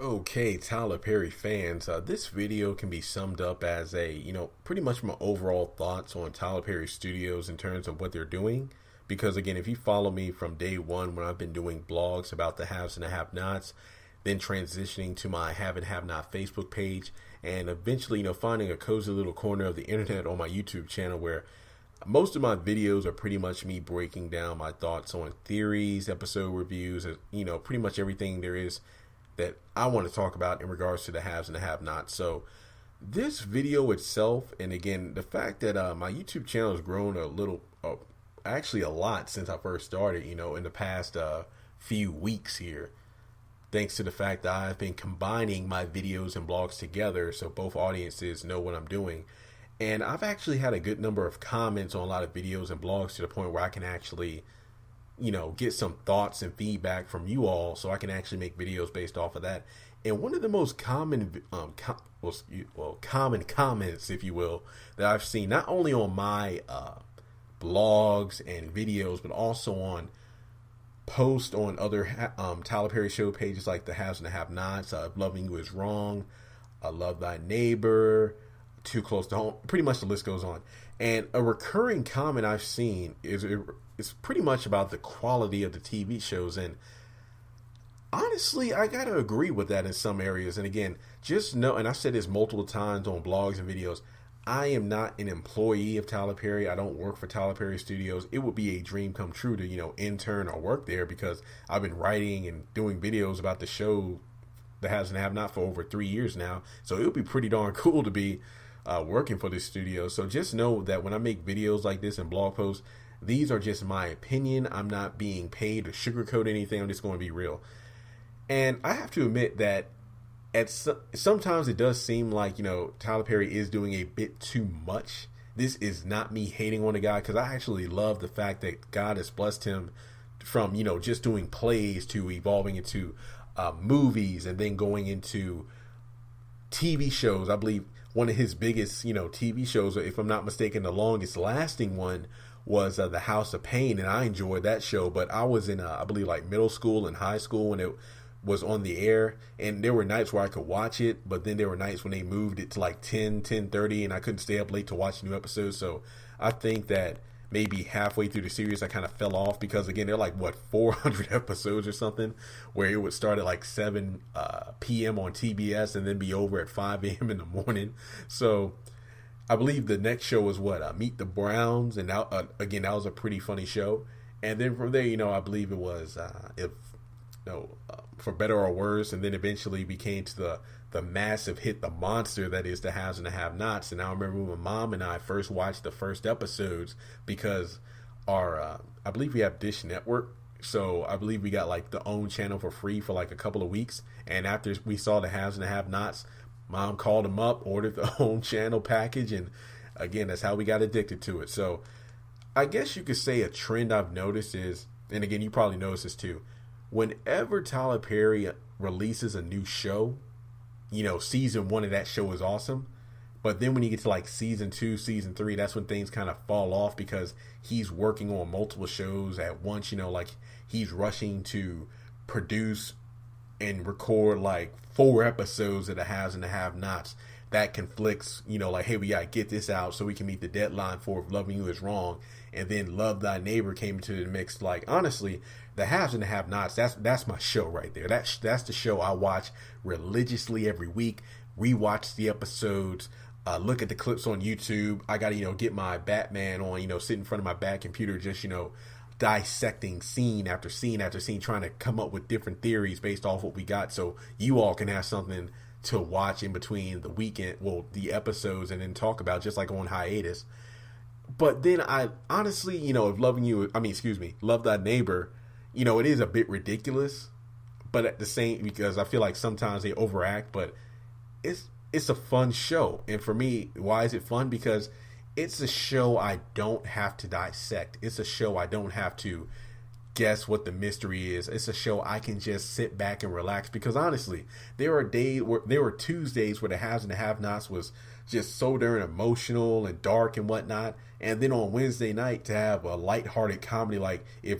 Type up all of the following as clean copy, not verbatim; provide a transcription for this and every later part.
Okay, Tyler Perry fans, this video can be summed up as pretty much my overall thoughts on Tyler Perry Studios in terms of what they're doing. Because again, if you follow me from day one when I've been doing blogs about the haves and the have-nots, then transitioning to my have and have not Facebook page, and eventually, finding a cozy little corner of the internet on my YouTube channel where most of my videos are pretty much me breaking down my thoughts on theories, episode reviews, pretty much everything there is that I want to talk about in regards to the haves and the have-nots. So this video itself, and again, the fact that my YouTube channel has grown a little, actually a lot since I first started, in the past few weeks here, thanks to the fact that I've been combining my videos and blogs together so both audiences know what I'm doing. And I've actually had a good number of comments on a lot of videos and blogs to the point where I can actually get some thoughts and feedback from you all so I can actually make videos based off of that. And one of the most common, common comments, if you will, that I've seen not only on my blogs and videos, but also on posts on other Tyler Perry show pages like the Haves and the Have-Nots, Loving You Is Wrong, I Love Thy Neighbor, Too Close to Home, pretty much the list goes on. And a recurring comment I've seen is it's pretty much about the quality of the TV shows. And honestly, I gotta agree with that in some areas. And again, just know, and I've said this multiple times on blogs and videos, I am not an employee of Tyler Perry. I don't work for Tyler Perry Studios. It would be a dream come true to, intern or work there because I've been writing and doing videos about the show, The Haves and Have Not, for over 3 years now. So it would be pretty darn cool to be working for this studio. So just know that when I make videos like this and blog posts, these are just my opinion. I'm not being paid to sugarcoat anything. I'm just going to be real. And I have to admit that sometimes it does seem like, Tyler Perry is doing a bit too much. This is not me hating on the guy, because I actually love the fact that God has blessed him from, just doing plays to evolving into movies and then going into TV shows. I believe one of his biggest, TV shows, if I'm not mistaken, the longest lasting one was The House of Pain, and I enjoyed that show. But I was in, I believe, like middle school and high school when it was on the air, and there were nights where I could watch it, but then there were nights when they moved it to like 10:30, and I couldn't stay up late to watch new episodes. So I think that maybe halfway through the series I kind of fell off, because again, they're like 400 episodes or something, where it would start at like 7 p.m. on TBS and then be over at 5 a.m. in the morning. So I believe the next show was Meet the Browns, and again, that was a pretty funny show. And then from there, I believe it was For Better or Worse, and then eventually became to the massive hit, The Monster, that is the Haves and the Have-Nots. And I remember when my mom and I first watched the first episodes, because our I believe we have Dish Network, so I believe we got like the OWN channel for free for like a couple of weeks. And after we saw the Haves and the Have-Nots, Mom called them up, ordered the OWN channel package, and again, that's how we got addicted to it. So I guess you could say a trend I've noticed is, and again, you probably noticed this too, whenever Tyler Perry releases a new show, season 1 of that show is awesome. But then when you get to like season 2, season 3, that's when things kind of fall off, because he's working on multiple shows at once. Like he's rushing to produce and record like 4 episodes of the Haves and the Have-Nots. That conflicts, like, hey, we got to get this out so we can meet the deadline for Loving You Is Wrong. And then Love Thy Neighbor came into the mix. Like, honestly, the Haves and the Have-Nots, that's my show right there. That's the show I watch religiously every week, rewatch the episodes, look at the clips on YouTube. I got to, get my Batman on, sit in front of my back computer, just, dissecting scene after scene after scene, trying to come up with different theories based off what we got, so you all can have something to watch in between the weekend, the episodes, and then talk about, just like on hiatus. But then I honestly, if Love Thy Neighbor, it is a bit ridiculous, but at the same, because I feel like sometimes they overact, but it's a fun show. And for me, why is it fun? Because it's a show I don't have to dissect. It's a show I don't have to guess what the mystery is. It's a show I can just sit back and relax, because honestly, there were Tuesdays where the Haves and the Have-Nots was just so darn emotional and dark and whatnot, and then on Wednesday night to have a lighthearted comedy like if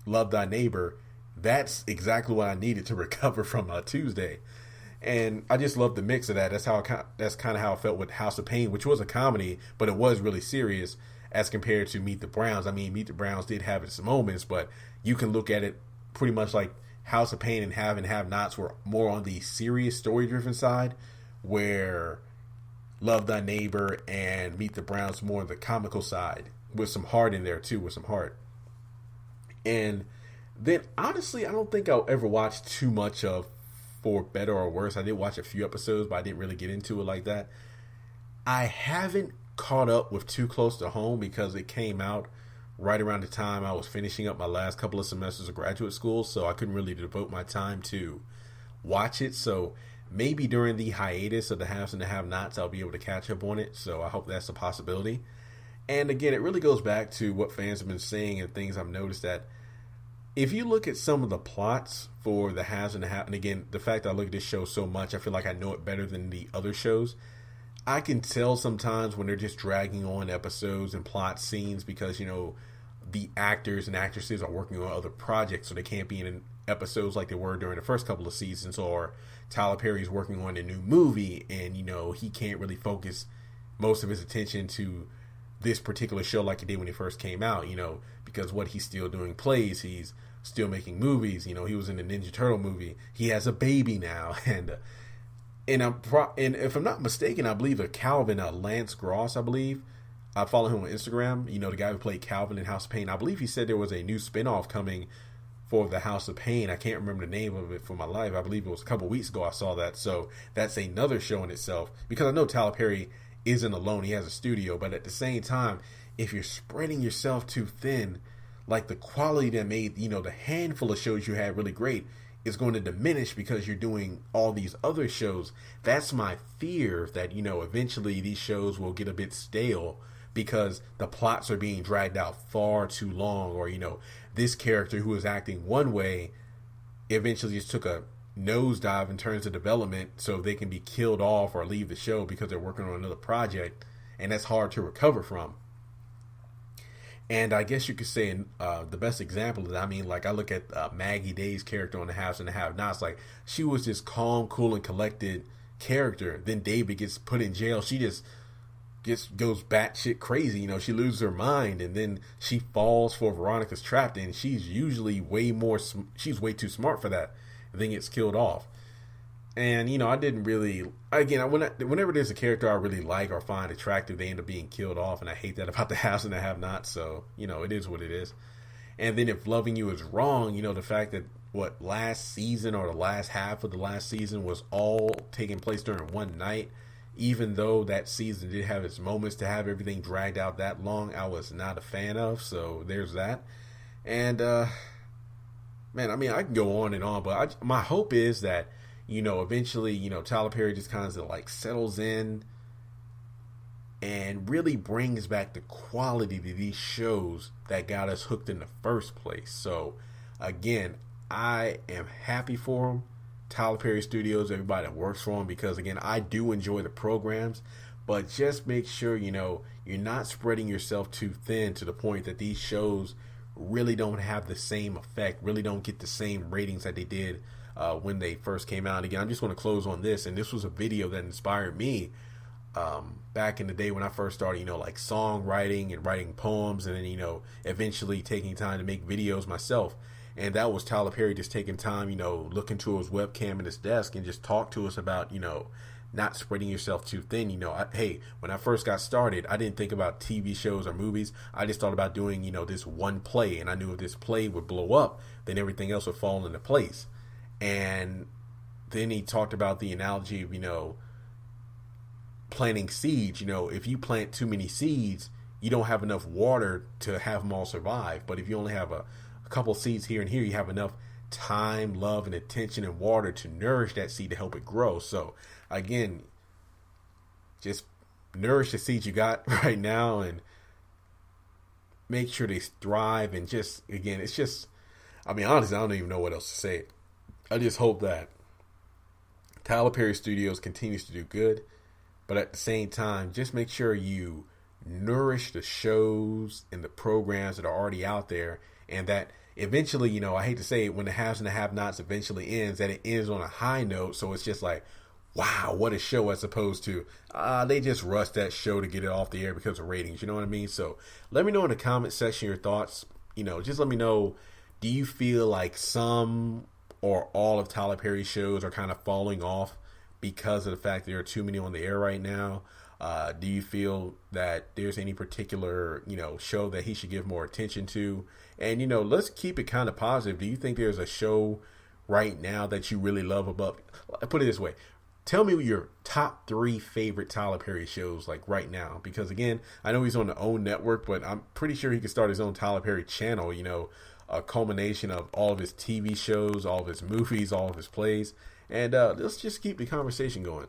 Love Thy Neighbor, that's exactly what I needed to recover from Tuesday. And I just love the mix of that. That's kind of how I felt with House of Pain, which was a comedy, but it was really serious as compared to Meet the Browns. I mean, Meet the Browns did have its moments, but you can look at it pretty much like House of Pain and Have Nots were more on the serious story driven side, where Love Thy Neighbor and Meet the Browns more on the comical side with some heart in there too, with some heart. And then honestly, I don't think I'll ever watch too much of For Better or Worse. I did watch a few episodes, but I didn't really get into it like that. I haven't caught up with Too Close to Home because it came out right around the time I was finishing up my last couple of semesters of graduate school, so I couldn't really devote my time to watch it. So maybe during the hiatus of the Haves and the Have-Nots, I'll be able to catch up on it. So I hope that's a possibility. And again, it really goes back to what fans have been saying and things I've noticed, that if you look at some of the plots for the Haves and the Have, and again, the fact that I look at this show so much, I feel like I know it better than the other shows. I can tell sometimes when they're just dragging on episodes and plot scenes because, you know, the actors and actresses are working on other projects, so they can't be in episodes like they were during the first couple of seasons, or Tyler Perry's working on a new movie and, you know, he can't really focus most of his attention to this particular show like he did when he first came out, you know, because what he's still doing plays, he's still making movies, you know, he was in the Ninja Turtle movie, he has a baby now, and if I'm not mistaken, I believe Calvin, Lance Gross, I believe, I follow him on Instagram, you know, the guy who played Calvin in House of Pain. I believe he said there was a new spinoff coming for the House of Pain. I can't remember the name of it for my life. I believe it was a couple weeks ago I saw that. So that's another show in itself, because I know Tyler Perry isn't alone. He has a studio, but at the same time, if you're spreading yourself too thin, like the quality that made, you know, the handful of shows you had really great is going to diminish because you're doing all these other shows. That's my fear, that, you know, eventually these shows will get a bit stale because the plots are being dragged out far too long, or, you know, this character who is acting one way eventually just took a nosedive in terms of development, so they can be killed off or leave the show because they're working on another project, and that's hard to recover from. And I guess you could say the best example is, I mean, like I look at Maggie Day's character on The Haves and the Have-Nots, like she was this calm, cool, and collected character. Then David gets put in jail. She just goes batshit crazy. You know, she loses her mind, and then she falls for Veronica's trap. And she's usually she's way too smart for that. And then gets killed off. And, you know, I didn't really, again, whenever there's a character I really like or find attractive, they end up being killed off, and I hate that about the Haves and the Have-Nots. So, you know, it is what it is. And then if Loving You Is Wrong, you know, the fact that last season or the last half of the last season was all taking place during one night, even though that season did have its moments, to have everything dragged out that long, I was not a fan of. So there's that. And, man, I mean, I can go on and on, but my hope is that, you know, eventually, you know, Tyler Perry just kind of like settles in and really brings back the quality to these shows that got us hooked in the first place. So, again, I am happy for him. Tyler Perry Studios, everybody that works for him, because, again, I do enjoy the programs, but just make sure, you know, you're not spreading yourself too thin to the point that these shows really don't have the same effect, really don't get the same ratings that they did when they first came out. And again, I'm just going to close on this, and this was a video that inspired me back in the day when I first started, you know, like songwriting and writing poems, and then, you know, eventually taking time to make videos myself. And that was Tyler Perry just taking time, you know, looking to his webcam in his desk and just talk to us about, you know, not spreading yourself too thin. You know, hey, when I first got started, I didn't think about TV shows or movies. I just thought about doing, you know, this one play, and I knew if this play would blow up, then everything else would fall into place. And then he talked about the analogy of, you know, planting seeds. You know, if you plant too many seeds, you don't have enough water to have them all survive. But if you only have a couple seeds here and here, you have enough time, love, and attention and water to nourish that seed to help it grow. So again, just nourish the seeds you got right now and make sure they thrive. And just, again, it's just, I mean, honestly, I don't even know what else to say. I just hope that Tyler Perry Studios continues to do good, but at the same time, just make sure you nourish the shows and the programs that are already out there, and that eventually, you know, I hate to say it, when the haves and the have-nots eventually ends, that it ends on a high note. So it's just like, wow, what a show, as opposed to they just rushed that show to get it off the air because of ratings. You know what I mean? So let me know in the comment section your thoughts. You know, just let me know, do you feel like some or all of Tyler Perry's shows are kind of falling off because of the fact there are too many on the air right now? Do you feel that there's any particular, you know, show that he should give more attention to? And, you know, let's keep it kind of positive. Do you think there's a show right now that you really love above? Put it this way. Tell me your top 3 favorite Tyler Perry shows, like right now. Because, again, I know he's on the OWN network, but I'm pretty sure he could start his own Tyler Perry channel, you know, a culmination of all of his TV shows, all of his movies, all of his plays. And let's just keep the conversation going.